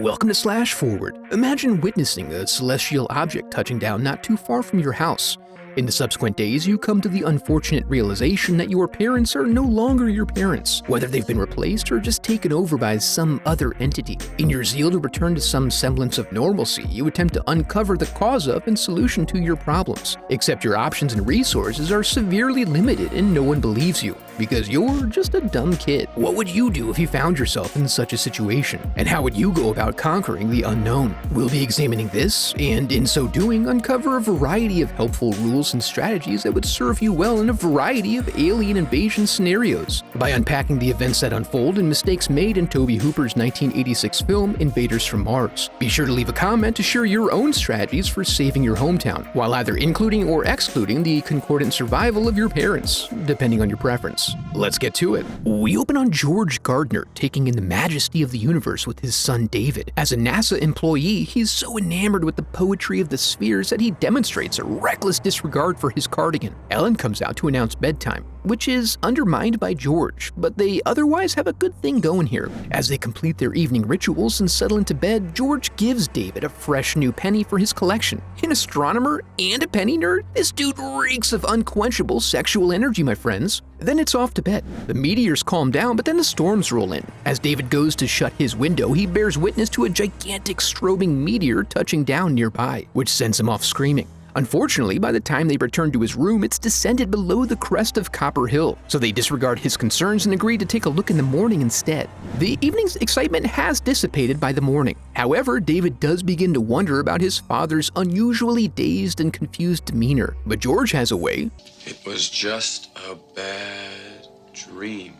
Welcome to Slash Forward. Imagine witnessing a celestial object touching down not too far from your house. In the subsequent days, you come to the unfortunate realization that your parents are no longer your parents, whether they've been replaced or just taken over by some other entity. In your zeal to return to some semblance of normalcy, you attempt to uncover the cause of and solution to your problems. Except your options and resources are severely limited and no one believes you, because you're just a dumb kid. What would you do if you found yourself in such a situation? And how would you go about conquering the unknown? We'll be examining this, and in so doing, uncover a variety of helpful rules and strategies that would serve you well in a variety of alien invasion scenarios. By unpacking the events that unfold and mistakes made in Tobe Hooper's 1986 film Invaders From Mars. Be sure to leave a comment to share your own strategies for saving your hometown, while either including or excluding the concordant survival of your parents, depending on your preference. Let's get to it. We open on George Gardner taking in the majesty of the universe with his son David. As a NASA employee, he's so enamored with the poetry of the spheres that he demonstrates a reckless disregard for his cardigan. Ellen comes out to announce bedtime, which is undermined by George, but they otherwise have a good thing going here. As they complete their evening rituals and settle into bed, George gives David a fresh new penny for his collection. An astronomer and a penny nerd? This dude reeks of unquenchable sexual energy, my friends. Then it's off to bed. The meteors calm down, but then the storms roll in. As David goes to shut his window, he bears witness to a gigantic strobing meteor touching down nearby, which sends him off screaming. Unfortunately, by the time they return to his room, it's descended below the crest of Copper Hill, so they disregard his concerns and agree to take a look in the morning instead. The evening's excitement has dissipated by the morning. However, David does begin to wonder about his father's unusually dazed and confused demeanor, but George has a way It was just a bad dream.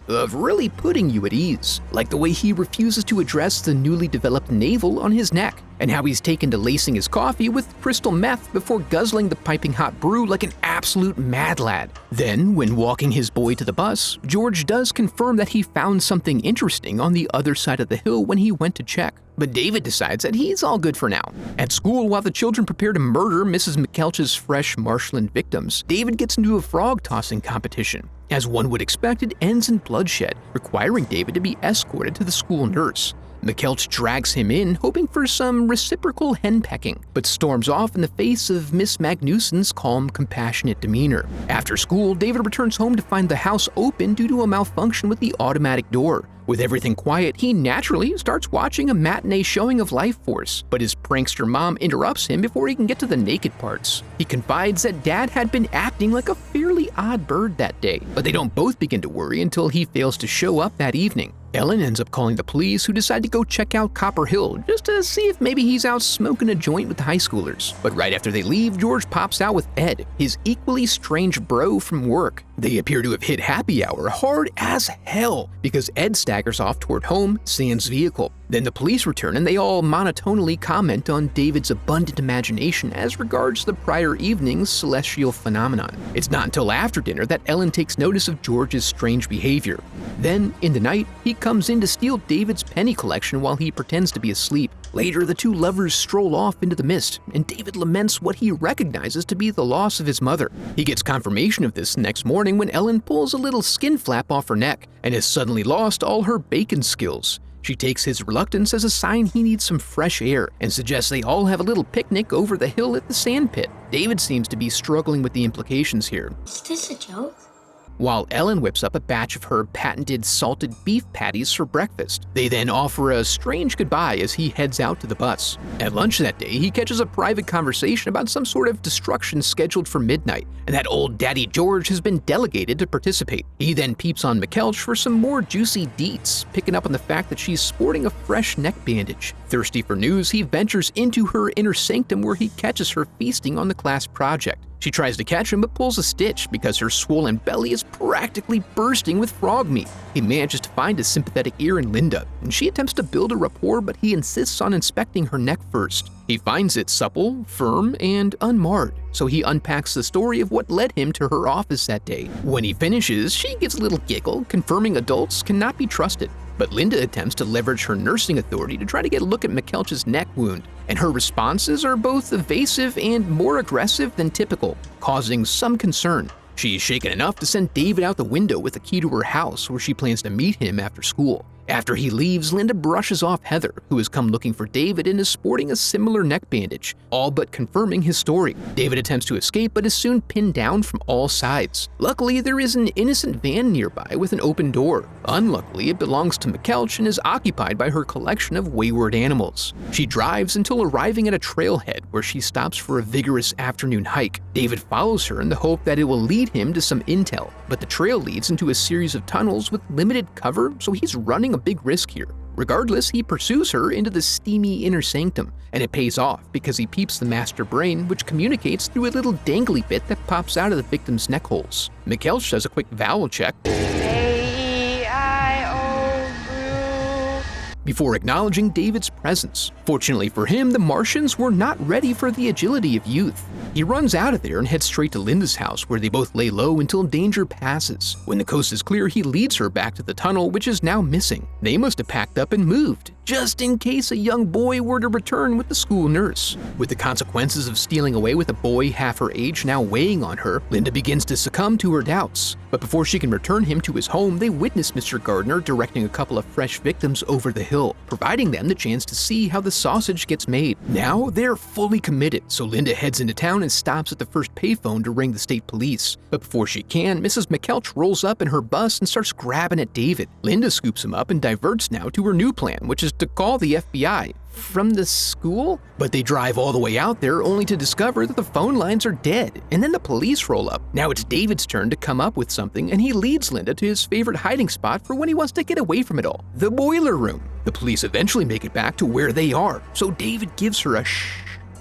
of really putting you at ease, like the way he refuses to address the newly developed navel on his neck, and how he's taken to lacing his coffee with crystal meth before guzzling the piping hot brew like an absolute mad lad. Then, when walking his boy to the bus, George does confirm that he found something interesting on the other side of the hill when he went to check. But David decides that he's all good for now. At school, while the children prepare to murder Mrs. McKeltch's fresh marshland victims, David gets into a frog-tossing competition. As one would expect, it ends in bloodshed, requiring David to be escorted to the school nurse. McKeltch drags him in, hoping for some reciprocal henpecking, but storms off in the face of Miss Magnuson's calm, compassionate demeanor. After school, David returns home to find the house open due to a malfunction with the automatic door. With everything quiet, he naturally starts watching a matinee showing of Life Force, but his prankster mom interrupts him before he can get to the naked parts. He confides that Dad had been acting like a fairly odd bird that day, but they don't both begin to worry until he fails to show up that evening. Ellen ends up calling the police, who decide to go check out Copper Hill just to see if maybe he's out smoking a joint with the high schoolers. But right after they leave, George pops out with Ed, his equally strange bro from work. They appear to have hit happy hour hard as hell because Ed staggers off toward home, sans vehicle. Then the police return and they all monotonally comment on David's abundant imagination as regards the prior evening's celestial phenomenon. It's not until after dinner that Ellen takes notice of George's strange behavior. Then, in the night, he comes in to steal David's penny collection while he pretends to be asleep. Later, the two lovers stroll off into the mist, and David laments what he recognizes to be the loss of his mother. He gets confirmation of this the next morning when Ellen pulls a little skin flap off her neck and has suddenly lost all her bacon skills. She takes his reluctance as a sign he needs some fresh air and suggests they all have a little picnic over the hill at the sand pit. David seems to be struggling with the implications here. Is this a joke? While Ellen whips up a batch of her patented salted beef patties for breakfast. They then offer a strange goodbye as he heads out to the bus. At lunch that day, he catches a private conversation about some sort of destruction scheduled for midnight, and that old Daddy George has been delegated to participate. He then peeps on McKeltch for some more juicy deets, picking up on the fact that she's sporting a fresh neck bandage. Thirsty for news, he ventures into her inner sanctum where he catches her feasting on the class project. She tries to catch him but pulls a stitch because her swollen belly is practically bursting with frog meat. He manages to find a sympathetic ear in Linda, and she attempts to build a rapport, but he insists on inspecting her neck first. He finds it supple, firm, and unmarred, so he unpacks the story of what led him to her office that day. When he finishes, she gives a little giggle, confirming adults cannot be trusted. But Linda attempts to leverage her nursing authority to try to get a look at McKeltch's neck wound, and her responses are both evasive and more aggressive than typical, causing some concern. She is shaken enough to send David out the window with a key to her house where she plans to meet him after school. After he leaves, Linda brushes off Heather, who has come looking for David and is sporting a similar neck bandage, all but confirming his story. David attempts to escape but is soon pinned down from all sides. Luckily, there is an innocent van nearby with an open door. Unluckily, it belongs to McKelch and is occupied by her collection of wayward animals. She drives until arriving at a trailhead where she stops for a vigorous afternoon hike. David follows her in the hope that it will lead him to some intel, but the trail leads into a series of tunnels with limited cover, so he's running a big risk here. Regardless, he pursues her into the steamy inner sanctum, and it pays off because he peeps the master brain, which communicates through a little dangly bit that pops out of the victim's neck holes. McKelch does a quick vowel check before acknowledging David's presence. Fortunately for him, the Martians were not ready for the agility of youth. He runs out of there and heads straight to Linda's house, where they both lay low until danger passes. When the coast is clear, he leads her back to the tunnel, which is now missing. They must have packed up and moved, just in case a young boy were to return with the school nurse. With the consequences of stealing away with a boy half her age now weighing on her, Linda begins to succumb to her doubts. But before she can return him to his home, they witness Mr. Gardner directing a couple of fresh victims over the hill, providing them the chance to see how the sausage gets made. Now they're fully committed, so Linda heads into town and stops at the first payphone to ring the state police. But before she can, Mrs. McKelch rolls up in her bus and starts grabbing at David. Linda scoops him up and diverts now to her new plan, which is to call the FBI. From the school? But they drive all the way out there only to discover that the phone lines are dead, and then the police roll up. Now it's David's turn to come up with something, and he leads Linda to his favorite hiding spot for when he wants to get away from it all, the boiler room. The police eventually make it back to where they are, so David gives her a shh,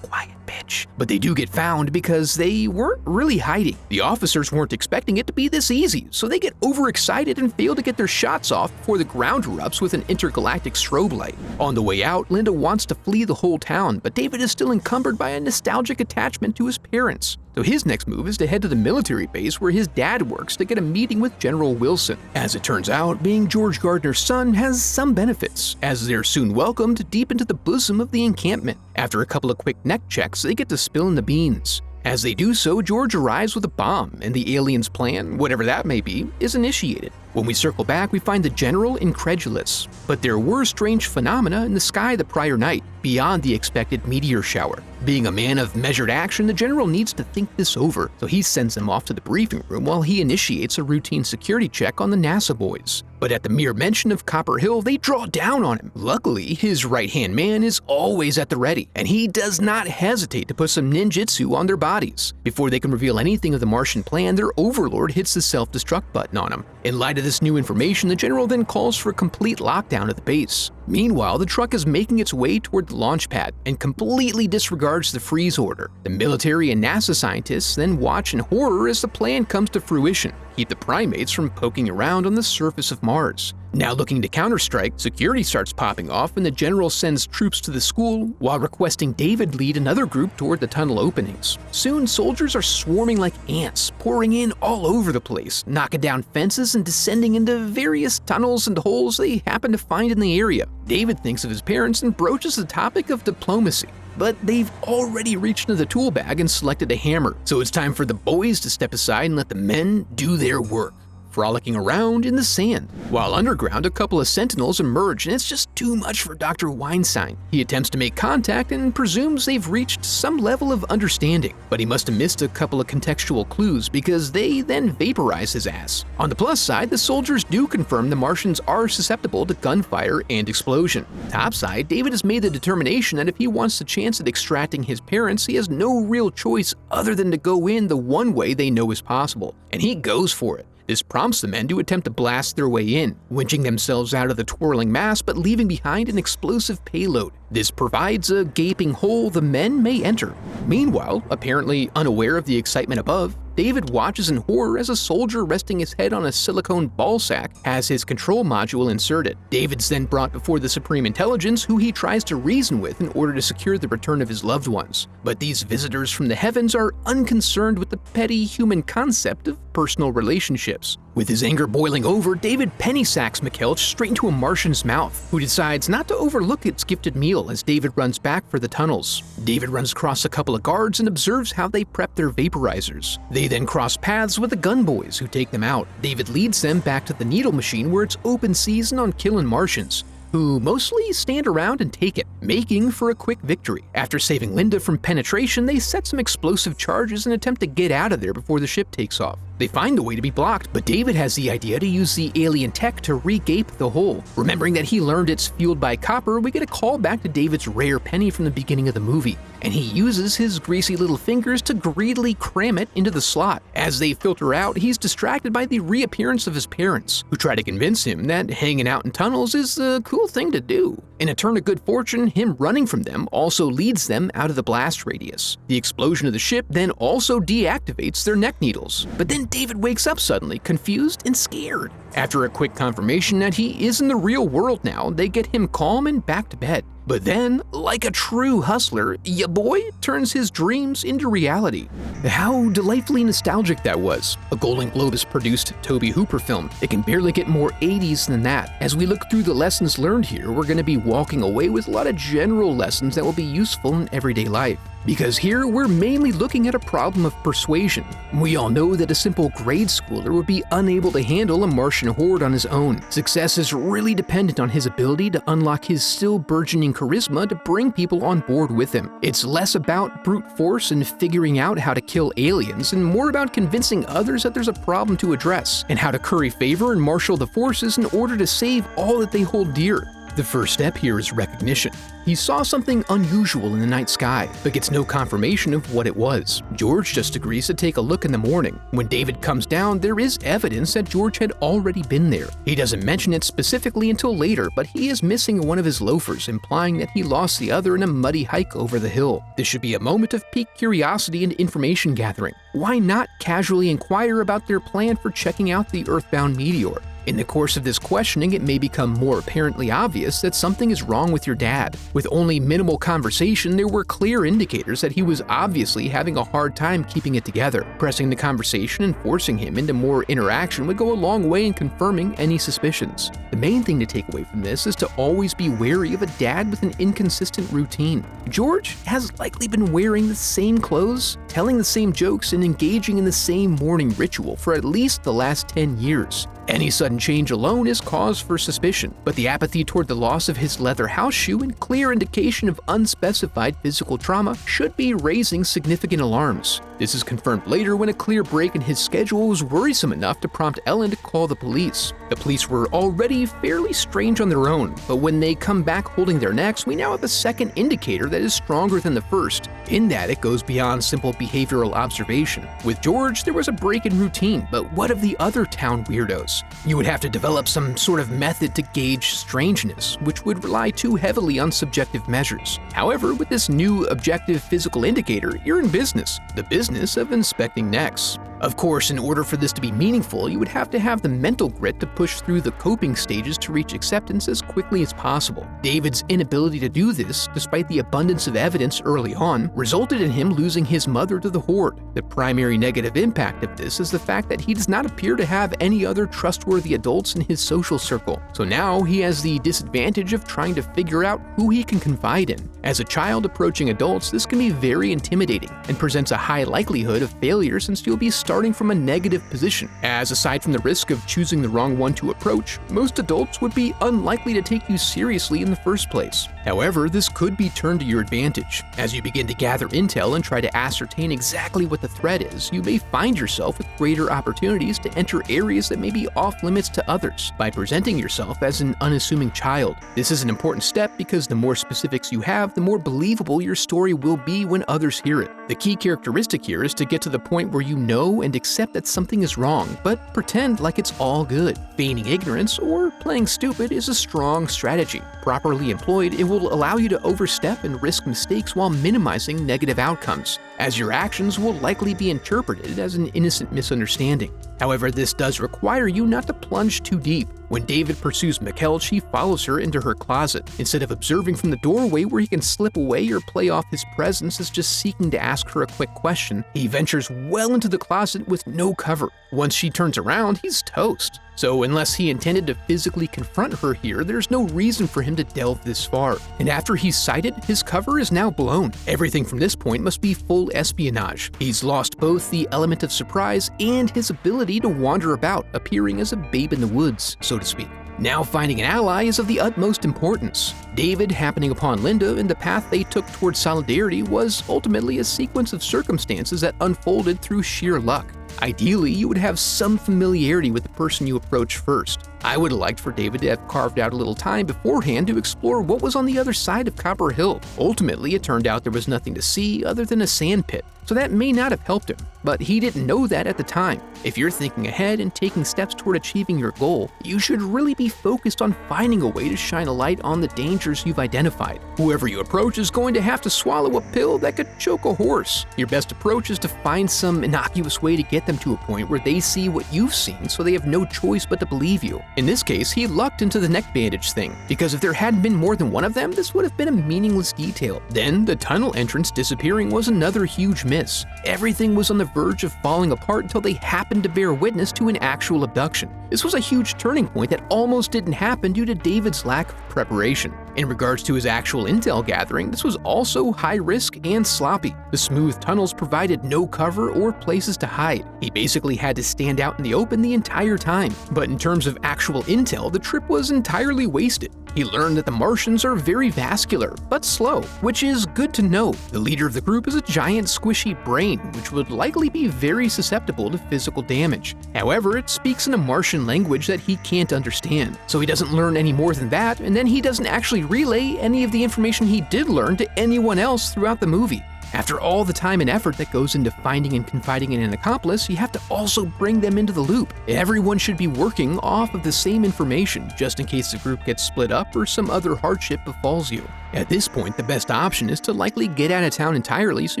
quiet bitch. But they do get found because they weren't really hiding. The officers weren't expecting it to be this easy, so they get overexcited and fail to get their shots off before the ground erupts with an intergalactic strobe light. On the way out, Linda wants to flee the whole town, but David is still encumbered by a nostalgic attachment to his parents. So his next move is to head to the military base where his dad works to get a meeting with General Wilson. As it turns out, being George Gardner's son has some benefits, as they're soon welcomed deep into the bosom of the encampment. After a couple of quick neck checks, they get to spilling the beans. As they do so, George arrives with a bomb, and the aliens' plan, whatever that may be, is initiated. When we circle back, we find the general incredulous, but there were strange phenomena in the sky the prior night, beyond the expected meteor shower. Being a man of measured action, the general needs to think this over, so he sends them off to the briefing room while he initiates a routine security check on the NASA boys. But at the mere mention of Copper Hill, they draw down on him. Luckily, his right-hand man is always at the ready, and he does not hesitate to put some ninjutsu on their bodies. Before they can reveal anything of the Martian plan, their overlord hits the self-destruct button on him. In light of this new information, the general then calls for a complete lockdown of the base. Meanwhile, the truck is making its way toward the launch pad and completely disregards the freeze order. The military and NASA scientists then watch in horror as the plan comes to fruition, keep the primates from poking around on the surface of Mars. Now looking to counterstrike, security starts popping off and the general sends troops to the school while requesting David lead another group toward the tunnel openings. Soon, soldiers are swarming like ants, pouring in all over the place, knocking down fences and descending into various tunnels and holes they happen to find in the area. David thinks of his parents and broaches the topic of diplomacy. But they've already reached into the tool bag and selected a hammer, so it's time for the boys to step aside and let the men do their work, frolicking around in the sand. While underground, a couple of sentinels emerge and it's just too much for Dr. Weinstein. He attempts to make contact and presumes they've reached some level of understanding, but he must have missed a couple of contextual clues because they then vaporize his ass. On the plus side, the soldiers do confirm the Martians are susceptible to gunfire and explosion. Topside, David has made the determination that if he wants a chance at extracting his parents, he has no real choice other than to go in the one way they know is possible, and he goes for it. This prompts the men to attempt to blast their way in, winching themselves out of the twirling mass but leaving behind an explosive payload. This provides a gaping hole the men may enter. Meanwhile, apparently unaware of the excitement above, David watches in horror as a soldier resting his head on a silicone ball sack has his control module inserted. David's then brought before the Supreme Intelligence, who he tries to reason with in order to secure the return of his loved ones. But these visitors from the heavens are unconcerned with the petty human concept of personal relationships. With his anger boiling over, David penny sacks McKelch straight into a Martian's mouth, who decides not to overlook its gifted meal as David runs back for the tunnels. David runs across a couple of guards and observes how they prep their vaporizers. They then cross paths with the gun boys who take them out. David leads them back to the needle machine where it's open season on killing Martians, who mostly stand around and take it, making for a quick victory. After saving Linda from penetration, they set some explosive charges and attempt to get out of there before the ship takes off. They find the way to be blocked, but David has the idea to use the alien tech to re-gape the hole. Remembering that he learned it's fueled by copper, we get a call back to David's rare penny from the beginning of the movie, and he uses his greasy little fingers to greedily cram it into the slot. As they filter out, he's distracted by the reappearance of his parents, who try to convince him that hanging out in tunnels is a cool thing to do. In a turn of good fortune, him running from them also leads them out of the blast radius. The explosion of the ship then also deactivates their neck needles. But then David wakes up suddenly, confused and scared. After a quick confirmation that he is in the real world now, they get him calm and back to bed. But then, like a true hustler, ya boy turns his dreams into reality. How delightfully nostalgic that was. A Golden Globus-produced Tobe Hooper film. It can barely get more 80s than that. As we look through the lessons learned here, we're going to be walking away with a lot of general lessons that will be useful in everyday life. Because here, we're mainly looking at a problem of persuasion. We all know that a simple grade schooler would be unable to handle a Martian horde on his own. Success is really dependent on his ability to unlock his still burgeoning charisma to bring people on board with him. It's less about brute force and figuring out how to kill aliens, and more about convincing others that there's a problem to address, and how to curry favor and marshal the forces in order to save all that they hold dear. The first step here is recognition. He saw something unusual in the night sky, but gets no confirmation of what it was. George just agrees to take a look in the morning. When David comes down, there is evidence that George had already been there. He doesn't mention it specifically until later, but he is missing one of his loafers, implying that he lost the other in a muddy hike over the hill. This should be a moment of peak curiosity and information gathering. Why not casually inquire about their plan for checking out the Earthbound meteor? In the course of this questioning, it may become more apparently obvious that something is wrong with your dad. With only minimal conversation, there were clear indicators that he was obviously having a hard time keeping it together. Pressing the conversation and forcing him into more interaction would go a long way in confirming any suspicions. The main thing to take away from this is to always be wary of a dad with an inconsistent routine. George has likely been wearing the same clothes, telling the same jokes, and engaging in the same morning ritual for at least the last 10 years. Any sudden change alone is cause for suspicion, but the apathy toward the loss of his leather house shoe and clear indication of unspecified physical trauma should be raising significant alarms. This is confirmed later when a clear break in his schedule was worrisome enough to prompt Ellen to call the police. The police were already fairly strange on their own, but when they come back holding their necks, we now have a second indicator that is stronger than the first, in that it goes beyond simple behavioral observation. With George, there was a break in routine, but what of the other town weirdos? You would have to develop some sort of method to gauge strangeness, which would rely too heavily on subjective measures. However, with this new objective physical indicator, you're in business, the business of inspecting necks. Of course, in order for this to be meaningful, you would have to have the mental grit to push through the coping stages to reach acceptance as quickly as possible. David's inability to do this, despite the abundance of evidence early on, resulted in him losing his mother to the Horde. The primary negative impact of this is the fact that he does not appear to have any other trustworthy adults in his social circle. So now he has the disadvantage of trying to figure out who he can confide in. As a child approaching adults, this can be very intimidating and presents a high likelihood of failure since you'll be starting from a negative position, as aside from the risk of choosing the wrong one to approach, most adults would be unlikely to take you seriously in the first place. However, this could be turned to your advantage. As you begin to gather intel and try to ascertain exactly what the threat is, you may find yourself with greater opportunities to enter areas that may be off limits to others by presenting yourself as an unassuming child. This is an important step because the more specifics you have, the more believable your story will be when others hear it. The key characteristic here is to get to the point where you know and accept that something is wrong, but pretend like it's all good. Feigning ignorance or playing stupid is a strong strategy. Properly employed, it will allow you to overstep and risk mistakes while minimizing negative outcomes, as your actions will likely be interpreted as an innocent misunderstanding. However, this does require you not to plunge too deep. When David pursues MacLeod, she follows her into her closet. Instead of observing from the doorway where he can slip away or play off his presence as just seeking to ask her a quick question, he ventures well into the closet with no cover. Once she turns around, he's toast. So unless he intended to physically confront her here, there's no reason for him to delve this far. And after he's sighted, his cover is now blown. Everything from this point must be full espionage. He's lost both the element of surprise and his ability to wander about, appearing as a babe in the woods, so to speak. Now finding an ally is of the utmost importance. David happening upon Linda and the path they took towards solidarity was ultimately a sequence of circumstances that unfolded through sheer luck. Ideally, you would have some familiarity with the person you approach first. I would have liked for David to have carved out a little time beforehand to explore what was on the other side of Copper Hill. Ultimately, it turned out there was nothing to see other than a sand pit, so that may not have helped him, but he didn't know that at the time. If you're thinking ahead and taking steps toward achieving your goal, you should really be focused on finding a way to shine a light on the dangers you've identified. Whoever you approach is going to have to swallow a pill that could choke a horse. Your best approach is to find some innocuous way to get them to a point where they see what you've seen, so they have no choice but to believe you. In this case, he lucked into the neck bandage thing, because if there hadn't been more than one of them, this would have been a meaningless detail. Then, the tunnel entrance disappearing was another huge miss. Everything was on the verge of falling apart until they happened to bear witness to an actual abduction. This was a huge turning point that almost didn't happen due to David's lack of preparation. In regards to his actual intel gathering, this was also high risk and sloppy. The smooth tunnels provided no cover or places to hide. He basically had to stand out in the open the entire time. But in terms of actual intel, the trip was entirely wasted. He learned that the Martians are very vascular, but slow, which is good to know. The leader of the group is a giant squishy brain, which would likely be very susceptible to physical damage. However, it speaks in a Martian language that he can't understand, so he doesn't learn any more than that, and then he doesn't actually relay any of the information he did learn to anyone else throughout the movie. After all the time and effort that goes into finding and confiding in an accomplice, you have to also bring them into the loop. Everyone should be working off of the same information, just in case the group gets split up or some other hardship befalls you. At this point, the best option is to likely get out of town entirely so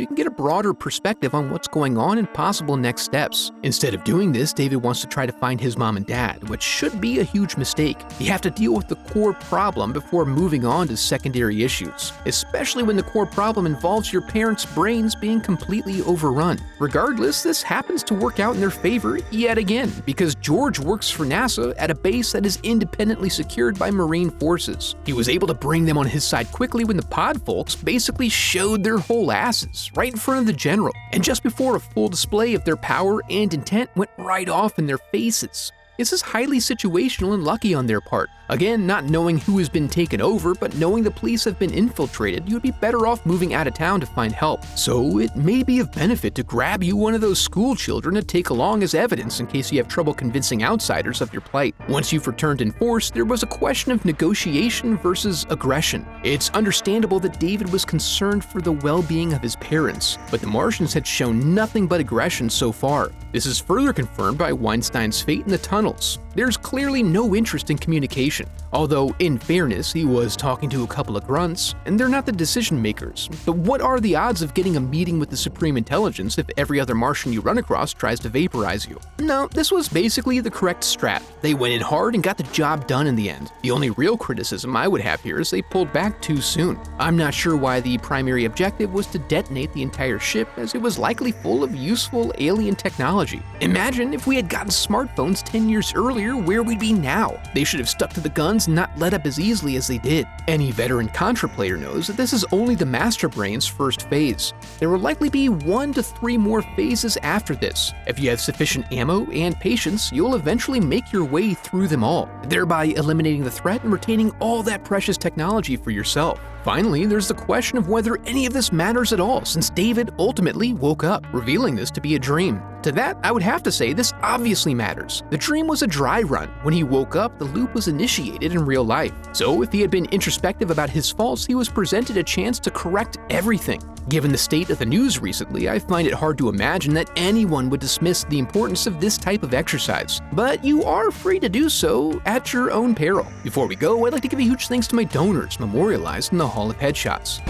you can get a broader perspective on what's going on and possible next steps. Instead of doing this, David wants to try to find his mom and dad, which should be a huge mistake. You have to deal with the core problem before moving on to secondary issues, especially when the core problem involves your parents' brains being completely overrun. Regardless, this happens to work out in their favor yet again, because George works for NASA at a base that is independently secured by Marine forces. He was able to bring them on his side quickly when the pod folks basically showed their whole asses right in front of the general, and just before a full display of their power and intent went right off in their faces. This is highly situational and lucky on their part. Again, not knowing who has been taken over, but knowing the police have been infiltrated, you would be better off moving out of town to find help. So it may be of benefit to grab you one of those school children to take along as evidence in case you have trouble convincing outsiders of your plight. Once you've returned in force, there was a question of negotiation versus aggression. It's understandable that David was concerned for the well-being of his parents, but the Martians had shown nothing but aggression so far. This is further confirmed by Weinstein's fate in the tunnels. There's clearly no interest in communication, although in fairness, he was talking to a couple of grunts, and they're not the decision makers. But what are the odds of getting a meeting with the Supreme Intelligence if every other Martian you run across tries to vaporize you? No, this was basically the correct strat. They went in hard and got the job done in the end. The only real criticism I would have here is they pulled back too soon. I'm not sure why the primary objective was to detonate the entire ship, as it was likely full of useful alien technology. Imagine if we had gotten smartphones 10 years earlier, where we'd be now. They should have stuck to the guns and not let up as easily as they did. Any veteran Contra player knows that this is only the Master Brain's first phase. There will likely be 1 to 3 more phases after this. If you have sufficient ammo and patience, you'll eventually make your way through them all, thereby eliminating the threat and retaining all that precious technology for yourself. Finally, there's the question of whether any of this matters at all, since David ultimately woke up, revealing this to be a dream. To that, I would have to say this obviously matters. The dream was a dry run. When he woke up, the loop was initiated in real life. So if he had been introspective about his faults, he was presented a chance to correct everything. Given the state of the news recently, I find it hard to imagine that anyone would dismiss the importance of this type of exercise. But you are free to do so at your own peril. Before we go, I'd like to give a huge thanks to my donors memorialized in the Hall of Headshots.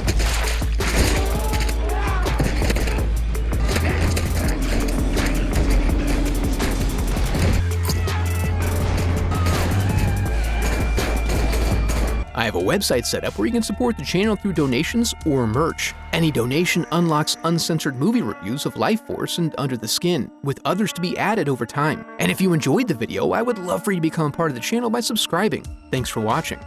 I have a website set up where you can support the channel through donations or merch. Any donation unlocks uncensored movie reviews of Life Force and Under the Skin, with others to be added over time. And if you enjoyed the video, I would love for you to become part of the channel by subscribing. Thanks for watching.